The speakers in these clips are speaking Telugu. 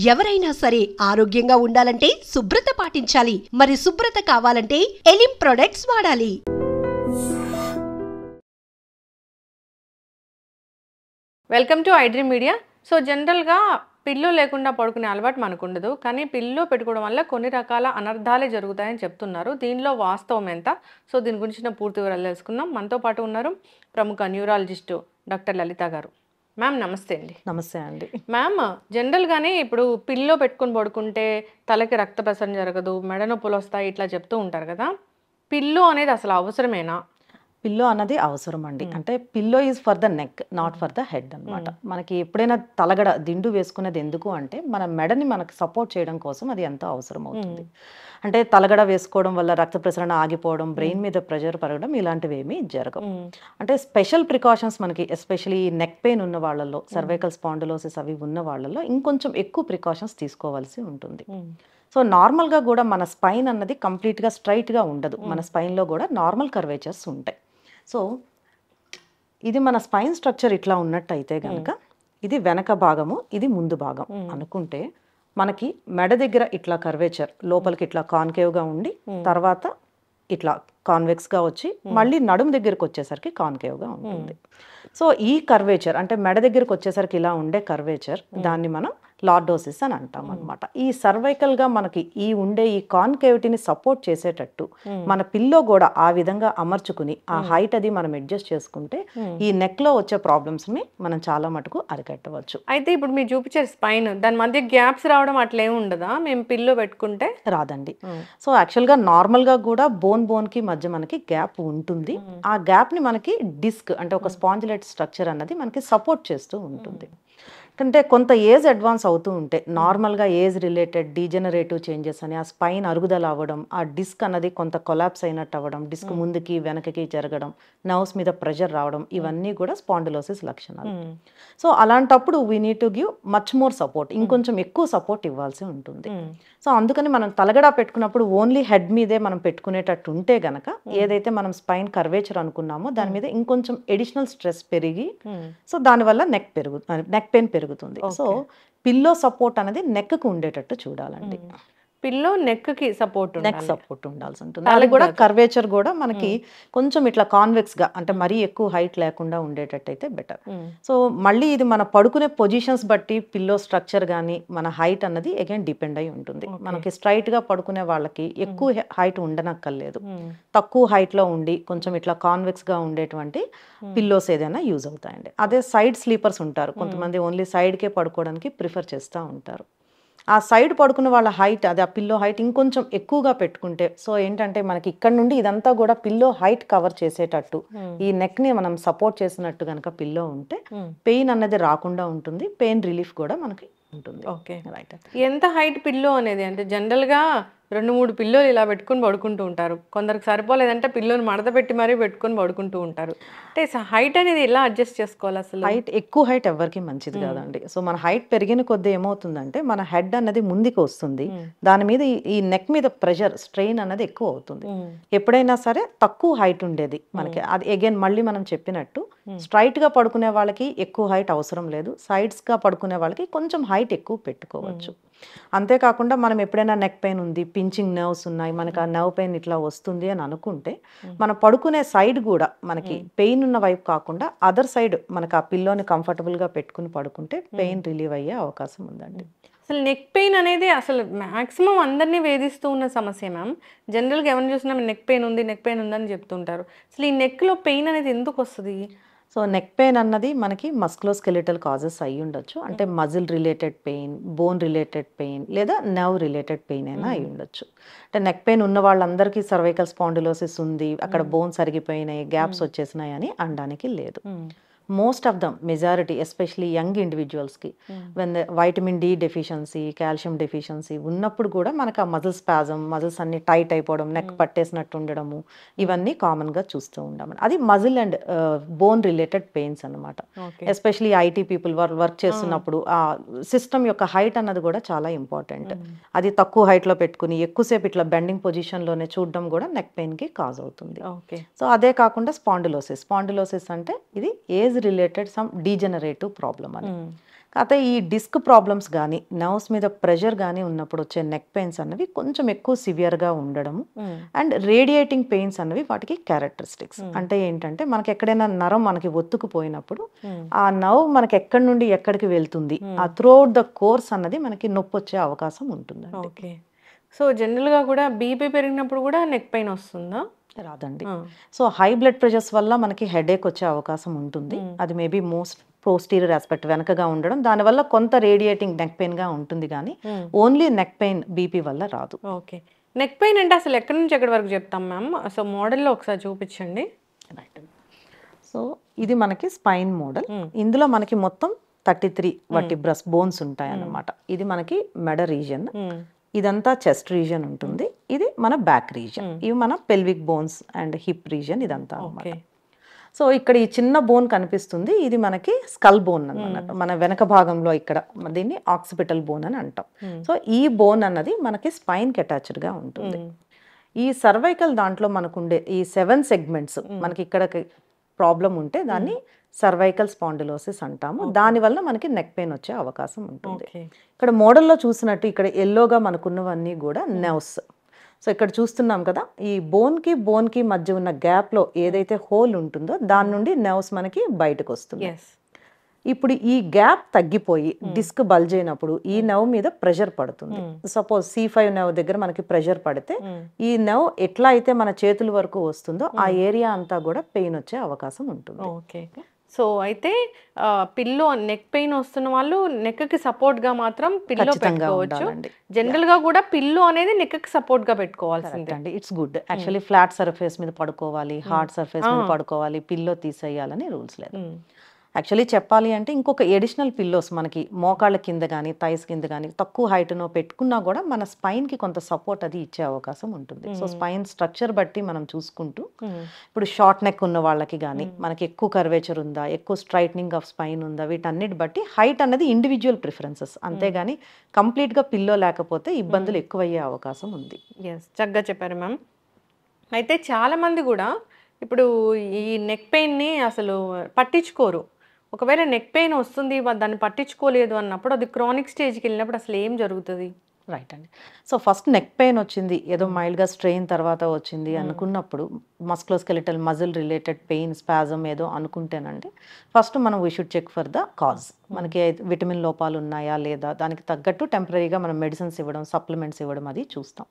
ఎవరైనా సరే ఆరోగ్యంగా ఉండాలంటే శుభ్రత పాటించాలి. మరి శుభ్రత కావాలంటే ఎలిం ప్రొడక్ట్స్ వాడాలి. Welcome to iDream media. So జనరల్గా పిల్లో లేకుండా పడుకునే అలవాటు మనకు ఉండదు, కానీ పిల్లో పెట్టుకోవడం వల్ల కొన్ని రకాల అనర్థాలే జరుగుతాయని చెప్తున్నారు. దీనిలో వాస్తవం ఎంత? సో దీని గురించిన పూర్తి వివరాలు తెలుసుకుందాం. మనతో పాటు ఉన్నారు ప్రముఖ న్యూరాలజిస్టు డాక్టర్ లలిత గారు. మ్యామ్ నమస్తే అండి. నమస్తే అండి. మ్యామ్, జనరల్గానే ఇప్పుడు పిల్లో పెట్టుకొని పడుకుంటే తలకి రక్త ప్రసరణ జరగదు, మెడ నొప్పులు వస్తాయి, ఇట్లా చెప్తూ ఉంటారు కదా. పిల్లో అనేది అసలు అవసరమేనా? పిల్లో అన్నది అవసరం అండి. అంటే pillow is for the neck, not for the head అనమాట. మనకి ఎప్పుడైనా తలగడ దిండు వేసుకునేది ఎందుకు అంటే మన మెడని మనకు సపోర్ట్ చేయడం కోసం అది ఎంతో అవసరం అవుతుంది. అంటే తలగడ వేసుకోవడం వల్ల రక్త ప్రసరణ ఆగిపోవడం, బ్రెయిన్ మీద ప్రెషర్ పెరగడం ఇలాంటివి ఏమీ జరగవు. అంటే స్పెషల్ ప్రికాషన్స్ మనకి ఎస్పెషలీ నెక్ పెయిన్ ఉన్న వాళ్ళలో, సర్వైకల్ స్పాండిలోసిస్ అవి ఉన్న వాళ్ళలో ఇంకొంచెం ఎక్కువ ప్రికాషన్స్ తీసుకోవాల్సి ఉంటుంది. సో నార్మల్గా కూడా మన స్పైన్ అన్నది కంప్లీట్గా స్ట్రైట్గా ఉండదు. మన స్పైన్లో కూడా నార్మల్ కర్వేచర్స్ ఉంటాయి. సో ఇది మన స్పైన్ స్ట్రక్చర్ ఇట్లా ఉన్నట్టయితే కనుక ఇది వెనక భాగము, ఇది ముందు భాగం అనుకుంటే మనకి మెడ దగ్గర ఇట్లా కర్వేచర్ లోపలికి ఇట్లా కాన్కేవ్గా ఉండి తర్వాత ఇట్లా కాన్వెక్స్గా వచ్చి మళ్ళీ నడుము దగ్గరకు వచ్చేసరికి కాన్కేవ్గా ఉంటుంది. సో ఈ కర్వేచర్ అంటే మెడ దగ్గరకు వచ్చేసరికి ఇలా ఉండే కర్వేచర్ దాన్ని మనం లార్డోసిస్ అని అంటాం అనమాట. ఈ సర్వైకల్గా మనకి ఉండే ఈ కాన్కేవిటీని సపోర్ట్ చేసేటట్టు మన పిల్లో కూడా ఆ విధంగా అమర్చుకుని ఆ హైట్ అది మనం అడ్జస్ట్ చేసుకుంటే ఈ నెక్లో వచ్చే ప్రాబ్లమ్స్ని మనం చాలా మటుకు అరికట్టవచ్చు. అయితే ఇప్పుడు మీరు చూపించారు స్పైన్, దాని మధ్య గ్యాప్స్ రావడం అట్లా ఏమి ఉండదా మేము పిల్లో పెట్టుకుంటే? రాదండి. సో యాక్చువల్గా నార్మల్గా కూడా బోన్కి మధ్య మనకి గ్యాప్ ఉంటుంది. ఆ గ్యాప్ని మనకి డిస్క్ అంటే ఒక స్పాంజిలైట్ స్ట్రక్చర్ అన్నది మనకి సపోర్ట్ చేస్తూ ఉంటుంది. అంటే కొంత ఏజ్ అడ్వాన్స్ అవుతూ ఉంటే నార్మల్గా ఏజ్ రిలేటెడ్ డీజనరేటివ్ చేంజెస్ అని ఆ స్పైన్ అరుగుదల అవ్వడం, ఆ డిస్క్ అన్నది కొంత కొలాప్స్ అయినట్టు అవ్వడం, డిస్క్ ముందుకి వెనకకి జరగడం, నర్వ్స్ మీద ప్రెషర్ రావడం, ఇవన్నీ కూడా స్పాండిలోసిస్ లక్షణాలు. సో అలాంటప్పుడు we need to give much more support, ఇంకొంచెం ఎక్కువ సపోర్ట్ ఇవ్వాల్సి ఉంటుంది. సో అందుకని మనం తలగడా పెట్టుకున్నప్పుడు ఓన్లీ హెడ్ మీదే మనం పెట్టుకునేటట్టు ఉంటే గనక ఏదైతే మనం స్పైన్ కర్వేచర్ అనుకున్నామో దాని మీద ఇంకొంచెం ఎడిషనల్ స్ట్రెస్ పెరిగి సో దానివల్ల నెక్ పెయిన్ పెరుగుతుంది. సో పిల్లో సపోర్ట్ అనేది నెక్ కు ఉండేటట్టు చూడాలండి. పిల్లో నెక్ కి సపోర్ట్, నెక్ సపోర్ట్ ఉండాల్సి ఉంటుంది. అది కూడా కర్వేచర్ కూడా మనకి కొంచెం ఇట్లా కాన్వెక్స్ గా అంటే మరీ ఎక్కువ హైట్ లేకుండా ఉండేటట్టు అయితే బెటర్. సో మళ్ళీ ఇది మన పడుకునే పొజిషన్స్ బట్టి పిల్లో స్ట్రక్చర్ కానీ మన హైట్ అన్నది అగైన్ డిపెండ్ అయి ఉంటుంది. మనకి స్ట్రైట్ గా పడుకునే వాళ్ళకి ఎక్కువ హైట్ ఉండనక్కర్లేదు, తక్కువ హైట్ లో ఉండి కొంచెం ఇట్లా కాన్వెక్స్ గా ఉండేటువంటి పిల్లోస్ ఏదైనా యూజ్ అవుతాయండి. అదే సైడ్ స్లీపర్స్ ఉంటారు, కొంతమంది ఓన్లీ సైడ్ కే పడుకోవడానికి ప్రిఫర్ చేస్తూ ఉంటారు. ఆ సైడ్ పడుకున్న వాళ్ళ హైట్ అది ఆ పిల్లో హైట్ ఇంకొంచెం ఎక్కువగా పెట్టుకుంటే సో ఏంటంటే మనకి ఇక్కడ నుండి ఇదంతా కూడా పిల్లో హైట్ కవర్ చేసేటట్టు ఈ నెక్ ని మనం సపోర్ట్ చేసినట్టు కనుక పిల్లో ఉంటే పెయిన్ అన్నది రాకుండా ఉంటుంది, పెయిన్ రిలీఫ్ కూడా మనకి ఉంటుంది. Okay, right. ఎంత హైట్ పిల్లో అనేది అంటే జనరల్గా 2-3 పిల్లోలు ఇలా పెట్టుకుని పడుకుంటూ ఉంటారు, కొందరికి సరిపోలేదంటే పిల్లోని మడత పెట్టి మరీ పెట్టుకొని పడుకుంటూ ఉంటారు. అంటే హైట్ అనేది ఎలా అడ్జస్ట్ చేసుకోవాలి? అసలు హైట్ ఎక్కువ హైట్ ఎవరికి మంచిది కాదండి. సో మన హైట్ పెరిగిన కొద్దీ ఏమవుతుందంటే మన హెడ్ అన్నది ముందుకు వస్తుంది, దాని మీద ఈ నెక్ మీద ప్రెషర్ స్ట్రెయిన్ అన్నది ఎక్కువ అవుతుంది. ఎప్పుడైనా సరే తక్కువ హైట్ ఉండేది మనకి అది అగైన్ మళ్ళీ మనం చెప్పినట్టు స్ట్రైట్ గా పడుకునే వాళ్ళకి ఎక్కువ హైట్ అవసరం లేదు, సైడ్స్ గా పడుకునే వాళ్ళకి కొంచెం హైట్ ఎక్కువ పెట్టుకోవచ్చు. అంతేకాకుండా మనం ఎప్పుడైనా నెక్ పెయిన్ ఉంది, పించింగ్ నర్వ్స్ ఉన్నాయి, మనకి ఆ నర్వ్ పెయిన్ ఇట్లా వస్తుంది అని అనుకుంటే మనం పడుకునే సైడ్ కూడా మనకి పెయిన్ ఉన్న వైపు కాకుండా అదర్ సైడ్ మనకి ఆ పిల్లోని కంఫర్టబుల్ గా పెట్టుకుని పడుకుంటే పెయిన్ రిలీవ్ అయ్యే అవకాశం ఉందండి. అసలు నెక్ పెయిన్ అనేది అసలు మ్యాక్సిమం అందరినీ వేధిస్తూ ఉన్న సమస్య మ్యామ్. జనరల్గా ఎవరిని చూసినా నెక్ పెయిన్ ఉందని చెప్తుంటారు. అసలు ఈ నెక్లో పెయిన్ అనేది ఎందుకు వస్తుంది? సో నెక్ పెయిన్ అన్నది మనకి మస్కులోస్కెలిటల్ కాజెస్ అయి ఉండొచ్చు. అంటే muscle related pain, bone related pain లేదా నర్వ్ రిలేటెడ్ పెయిన్ అయినా అయి ఉండొచ్చు. అంటే నెక్ పెయిన్ ఉన్న వాళ్ళందరికీ సర్వైకల్ స్పాండిలోసిస్ ఉంది, అక్కడ బోన్స్ అరిగిపోయినాయి, గ్యాప్స్ వచ్చేసినాయి అని అనడానికి లేదు. Most of them majority especially young ఇండివిజువల్స్కి when vitamin D deficiency, calcium deficiency ఉన్నప్పుడు కూడా మనకు ఆ మజిల్ స్పాజం, మజిల్స్ అన్ని టైట్ అయిపోవడం, నెక్ పట్టేసినట్టు ఉండడము ఇవన్నీ కామన్గా చూస్తూ ఉంటాం. అది muscle and bone related pains అనమాట. ఎస్పెషలీ ఐటీ పీపుల్ వర్క్ చేస్తున్నప్పుడు ఆ సిస్టమ్ యొక్క హైట్ అన్నది కూడా చాలా ఇంపార్టెంట్. అది తక్కువ హైట్లో పెట్టుకుని ఎక్కువసేపు ఇట్లా బెండింగ్ పొజిషన్లోనే చూడడం కూడా నెక్ పెయిన్కి కాజ్ అవుతుంది. సో అదే కాకుండా స్పాండిలోసిస్ అంటే ఇది age related some degenerative problem అని. కాకపోతే ఈ డిస్క్ ప్రాబ్లమ్స్ కానీ నర్వ్స్ మీద ప్రెషర్ కానీ ఉన్నప్పుడు వచ్చే నెక్ పెయిన్స్ అన్నవి కొంచెం ఎక్కువ సివియర్గా ఉండడము అండ్ రేడియేటింగ్ పెయిన్స్ అన్నవి వాటికి క్యారెక్టరిస్టిక్స్. అంటే ఏంటంటే మనకి ఎక్కడైనా నరం మనకి ఒత్తుకుపోయినప్పుడు ఆ నర్వ్ మనకి ఎక్కడి నుండి ఎక్కడికి వెళ్తుంది, ఆ త్రూఅవుట్ ద కోర్స్ అన్నది మనకి నొప్పి వచ్చే అవకాశం ఉంటుందండి. ఓకే. సో జనరల్గా కూడా బీపీ పెరిగినప్పుడు కూడా నెక్ పెయిన్ వస్తుందా? రాదండి. సో హై బ్లడ్ ప్రెషర్స్ వల్ల మనకి హెడేక్ వచ్చే అవకాశం ఉంటుంది. అది మేబీ మోస్ట్ పోస్టీరియర్ ఆస్పెక్ట్ వెనకగా ఉండడం, దానివల్ల కొంత రేడియేటింగ్ నెక్ పెయిన్ గా ఉంటుంది కానీ ఓన్లీ నెక్ పెయిన్ బీపీ వల్ల రాదు. ఓకే. నెక్ పెయిన్ అంటే అసలు ఎక్కడి నుంచి ఎక్కడి వరకు చెప్తాం మ్యామ్? సో మోడల్లో ఒకసారి చూపించండి. సో ఇది మనకి స్పైన్ మోడల్. ఇందులో మనకి మొత్తం 33 వర్టిబ్రస్ బోన్స్ ఉంటాయి అన్నమాట. ఇది మనకి మెడ రీజన్, ఇదంతా చెస్ట్ రీజన్ ఉంటుంది, ఇది మన బ్యాక్ రీజన్, ఇవి మన pelvic bones and hip reason ఇదంతా అన్నమాట. సో ఇక్కడ ఈ చిన్న బోన్ కనిపిస్తుంది, ఇది మనకి స్కల్ బోన్ అన్నమాట. మన వెనక భాగంలో ఇక్కడ దీన్ని ఆక్సిపిటల్ బోన్ అని అంటాం. సో ఈ బోన్ అన్నది మనకి స్పైన్ కి అటాచ్డ్ గా ఉంటుంది. ఈ సర్వైకల్ దాంట్లో మనకుండే ఈ 7 సెగ్మెంట్స్ మనకి ఇక్కడ ప్రాబ్లం ఉంటే దాన్ని సర్వైకల్ స్పాండిలోసిస్ అంటాము. దానివల్ల మనకి నెక్ పెయిన్ వచ్చే అవకాశం ఉంటుంది. ఇక్కడ మోడల్లో చూసినట్టు ఇక్కడ ఎల్లోగా మనకున్నవన్నీ కూడా నెర్వ్స్. సో ఇక్కడ చూస్తున్నాం కదా, ఈ బోన్ కి మధ్య ఉన్న గ్యాప్ లో ఏదైతే హోల్ ఉంటుందో దాని నుండి నెర్వ్స్ మనకి బయటకు వస్తుంది. ఇప్పుడు ఈ గ్యాప్ తగ్గిపోయి డిస్క్ బల్జ్ అయినప్పుడు ఈ నెర్వ్ మీద ప్రెషర్ పడుతుంది. సపోజ్ C5 నెర్వ్ దగ్గర మనకి ప్రెషర్ పడితే ఈ నెర్వ్ ఎట్లా అయితే మన చేతుల వరకు వస్తుందో ఆ ఏరియా అంతా కూడా పెయిన్ వచ్చే అవకాశం ఉంటుంది. ఓకే. సో అయితే పిల్లో నెక్ పెయిన్ వస్తున్న వాళ్ళు నెక్ కి సపోర్ట్ గా మాత్రం పిల్లో పెట్టుకోవచ్చు. జనరల్ గా కూడా పిల్లో అనేది నెక్ కి సపోర్ట్ గా పెట్టుకోవాల్సిందే అండి. It's good. Actually flat surface మీద పడుకోవాలి, హార్డ్ సర్ఫేస్ మీద పడుకోవాలి, పిల్లో తీసేయాలని రూల్స్ లేదు. యాక్చువల్లీ చెప్పాలి అంటే ఇంకొక ఎడిషనల్ పిల్లోస్ మనకి మోకాళ్ళ కింద కానీ థైస్ కింద కానీ తక్కువ హైట్నో పెట్టుకున్నా కూడా మన స్పైన్కి కొంత సపోర్ట్ అది ఇచ్చే అవకాశం ఉంటుంది. సో స్పైన్ స్ట్రక్చర్ బట్టి మనం చూసుకుంటూ ఇప్పుడు షార్ట్ నెక్ ఉన్న వాళ్ళకి కానీ మనకి ఎక్కువ కర్వేచర్ ఉందా, ఎక్కువ స్ట్రైట్నింగ్ ఆఫ్ స్పైన్ ఉందా, వీటన్నిటి బట్టి హైట్ అన్నది ఇండివిజువల్ ప్రిఫరెన్సెస్, అంతేగాని కంప్లీట్గా పిల్లో లేకపోతే ఇబ్బందులు ఎక్కువయ్యే అవకాశం ఉంది. చక్కగా చెప్పారు మ్యామ్. అయితే చాలామంది కూడా ఇప్పుడు ఈ నెక్ పెయిన్ని అసలు పట్టించుకోరు. ఒకవేళ నెక్ పెయిన్ వస్తుంది దాన్ని పట్టించుకోలేదు అన్నప్పుడు అది క్రానిక్ స్టేజ్కి వెళ్ళినప్పుడు అసలు ఏం జరుగుతుంది? రైట్ అండి. సో ఫస్ట్ నెక్ పెయిన్ వచ్చింది, ఏదో మైల్డ్గా స్ట్రెయిన్ తర్వాత వచ్చింది అనుకున్నప్పుడు musculoskeletal muscle related pain spasm ఏదో అనుకుంటేనండి ఫస్ట్ మనం we should check for the cause. మనకి విటమిన్ లోపాలు ఉన్నాయా లేదా, దానికి తగ్గట్టు టెంపరీగా మనం మెడిసిన్స్ ఇవ్వడం, సప్లిమెంట్స్ ఇవ్వడం అది చూస్తాం.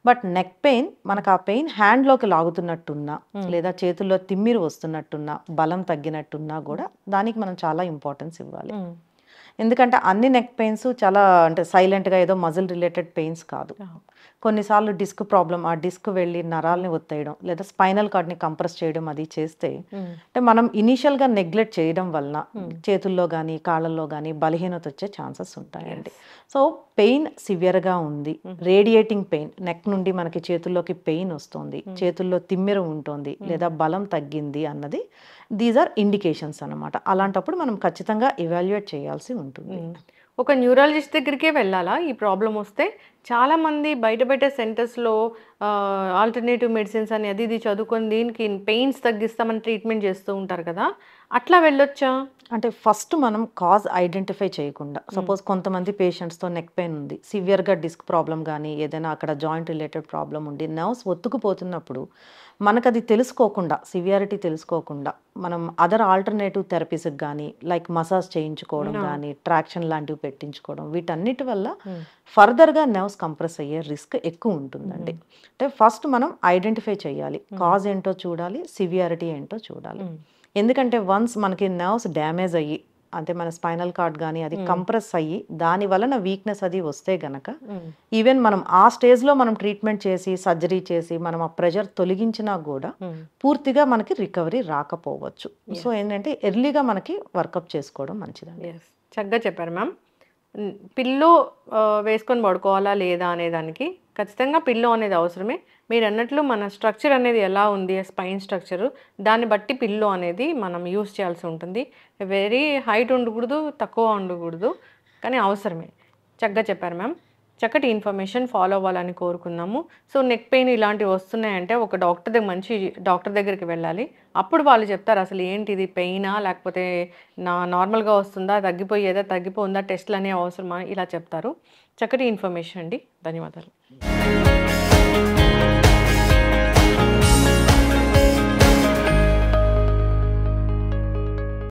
బట్ నెక్ పెయిన్ మనకు ఆ పెయిన్ హ్యాండ్లోకి లాగుతున్నట్టున్నా లేదా చేతుల్లో తిమ్మిరి వస్తున్నట్టున్నా బలం తగ్గినట్టున్నా కూడా దానికి మనం చాలా ఇంపార్టెన్స్ ఇవ్వాలి. ఎందుకంటే అన్ని నెక్ పెయిన్స్ చాలా అంటే సైలెంట్గా ఏదో మజిల్ రిలేటెడ్ పెయిన్స్ కాదు. కొన్నిసార్లు డిస్క్ ప్రాబ్లం, ఆ డిస్క్ వెళ్ళి నరాల్ని ఒత్తేయడం లేదా స్పైనల్ కార్డ్ని కంప్రెస్ చేయడం అది చేస్తే అంటే మనం ఇనీషియల్గా నెగ్లెక్ట్ చేయడం వలన చేతుల్లో కానీ కాళ్ళల్లో కానీ బలహీనత వచ్చే ఛాన్సెస్ ఉంటాయండి. సో పెయిన్ సివియర్గా ఉంది, రేడియేటింగ్ పెయిన్, నెక్ నుండి మనకి చేతుల్లోకి పెయిన్ వస్తుంది, చేతుల్లో తిమ్మిర ఉంటుంది లేదా బలం తగ్గింది అన్నది దీస్ ఆర్ ఇండికేషన్స్ అన్నమాట. అలాంటప్పుడు మనం ఖచ్చితంగా ఎవాల్యుయేట్ చేయాల్సి ఉంటుంది. ఒక న్యూరాలజిస్ట్ దగ్గరికే వెళ్ళాలా ఈ ప్రాబ్లం వస్తే? చాలామంది బయట సెంటర్స్లో ఆల్టర్నేటివ్ మెడిసిన్స్ అని అది ఇది చదువుకొని దీనికి పెయిన్స్ తగ్గిస్తామని ట్రీట్మెంట్ చేస్తూ ఉంటారు కదా, అట్లా వెళ్ళొచ్చా? అంటే ఫస్ట్ మనం కాజ్ ఐడెంటిఫై చేయకుండా, సపోజ్ కొంతమంది పేషెంట్స్తో నెక్ పెయిన్ ఉంది, సివియర్గా డిస్క్ ప్రాబ్లం కానీ ఏదైనా అక్కడ జాయింట్ రిలేటెడ్ ప్రాబ్లం ఉండి నర్వ్స్ ఒత్తుకుపోతున్నప్పుడు మనకు అది తెలుసుకోకుండా, సివియారిటీ తెలుసుకోకుండా మనం అదర్ ఆల్టర్నేటివ్ థెరపీస్కి కానీ లైక్ మసాజ్ చేయించుకోవడం కానీ ట్రాక్షన్ లాంటివి పెట్టించుకోవడం, వీటన్నిటి వల్ల ఫర్దర్గా నర్వ్స్ కంప్రెస్ అయ్యే రిస్క్ ఎక్కువ ఉంటుందండి. అంటే ఫస్ట్ మనం ఐడెంటిఫై చేయాలి, కాజ్ ఏంటో చూడాలి, సివియారిటీ ఏంటో చూడాలి. ఎందుకంటే వన్స్ మనకి నర్వ్స్ డ్యామేజ్ అయ్యి అంటే మన స్పైనల్ కార్డ్ కానీ అది కంప్రెస్ అయ్యి దాని వలన వీక్నెస్ అది వస్తే గనక ఈవెన్ మనం ఆ స్టేజ్లో మనం ట్రీట్మెంట్ చేసి సర్జరీ చేసి మనం ఆ ప్రెషర్ తొలగించినా కూడా పూర్తిగా మనకి రికవరీ రాకపోవచ్చు. సో ఏంటంటే ఎర్లీగా మనకి వర్కప్ చేసుకోవడం మంచిదండి. చక్కగా చెప్పారు మ్యామ్. పిల్లో వేసుకొని పడుకోవాలా లేదా అనే దానికి ఖచ్చితంగా పిల్లో అనేది అవసరమే. మీరు అన్నట్లు మన స్ట్రక్చర్ అనేది ఎలా ఉంది, స్పైన్ స్ట్రక్చరు, దాన్ని బట్టి పిల్లో అనేది మనం యూస్ చేయాల్సి ఉంటుంది. వెరీ హైట్ ఉండకూడదు, తక్కువ ఉండకూడదు, కానీ అవసరమే. చక్కగా చెప్పారు మ్యామ్. చక్కటి ఇన్ఫర్మేషన్ ఫాలో అవ్వాలని కోరుకుందాము. సో నెక్ పెయిన్ ఇలాంటివి వస్తున్నాయంటే ఒక మంచి డాక్టర్ దగ్గరికి వెళ్ళాలి. అప్పుడు వాళ్ళు చెప్తారు అసలు ఏంటిది, పెయినా లేకపోతే నార్మల్గా వస్తుందా, తగ్గిపోయిందా, టెస్ట్లు అనేవి అవసరమా, ఇలా చెప్తారు. చక్కటి ఇన్ఫర్మేషన్ అండి. ధన్యవాదాలు.